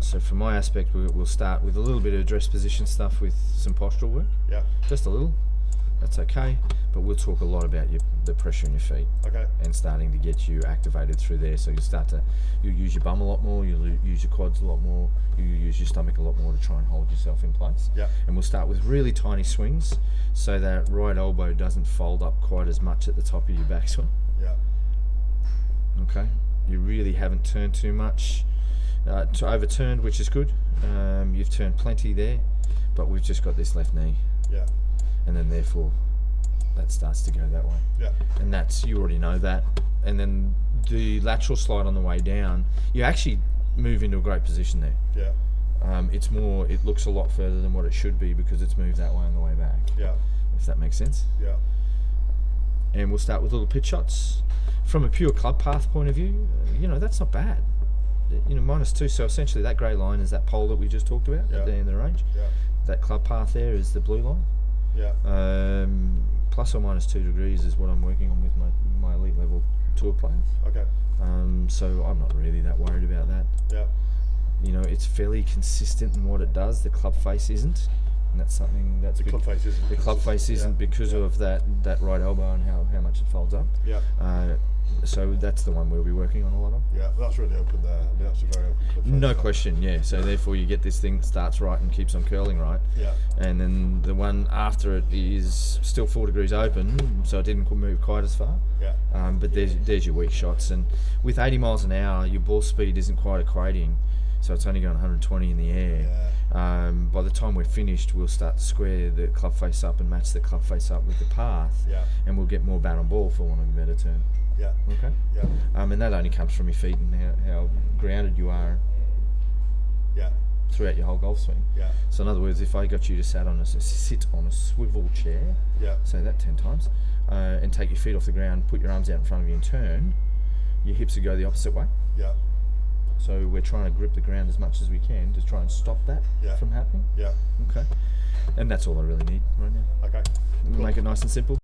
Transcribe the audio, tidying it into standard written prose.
So from my aspect, we'll start with a little bit of address position stuff with some postural work. Yeah. Just a little. That's okay. But we'll talk a lot about the pressure in your feet. Okay. And starting to get you activated through there. So you'll use your bum a lot more, you'll use your quads a lot more, you'll use your stomach a lot more to try and hold yourself in place. Yeah. And we'll start with really tiny swings so that right elbow doesn't fold up quite as much at the top of your backswing. Yeah. Okay. You really haven't turned too much. To overturned, which is good. You've turned plenty there, but we've just got this left knee. Yeah. And then therefore that starts to go that way. Yeah. And you already know that. And then the lateral slide on the way down, you actually move into a great position there. Yeah. It looks a lot further than what it should be because it's moved that way on the way back. Yeah. If that makes sense. Yeah. And we'll start with little pitch shots. From a pure club path point of view, that's not bad. -2, so essentially that grey line is that pole that we just talked about at the end of the range. Yeah. That club path there is the blue line. Yeah. Plus or minus 2 degrees is what I'm working on with my elite level tour players. Okay. So I'm not really that worried about that. Yeah. It's fairly consistent in what it does. The club face isn't, and that's something that's The club face isn't. The club face isn't because of that right elbow and how much it folds up. Yeah. So that's the one we'll be working on a lot of. Yeah, that's really open there. I mean, that's a very open club face. No question, yeah. So therefore you get this thing that starts right and keeps on curling right. Yeah. And then the one after it is still 4 degrees open, so it didn't move quite as far. Yeah. But there's your weak shots. And with 80 miles an hour, your ball speed isn't quite equating. So it's only going 120 in the air. Yeah. By the time we're finished, we'll start to square the club face up and match the club face up with the path. Yeah. And we'll get more bat on ball, for want of a better term. Yeah. Okay. Yeah. And that only comes from your feet and how grounded you are. Yeah. Throughout your whole golf swing. Yeah. So in other words, if I got you to sit on a swivel chair, Yeah. say that 10 times, and take your feet off the ground, put your arms out in front of you and turn, your hips would go the opposite way. Yeah. So we're trying to grip the ground as much as we can to try and stop that from happening. Yeah. Okay. And that's all I really need right now. Okay. We'll Cool. make it nice and simple.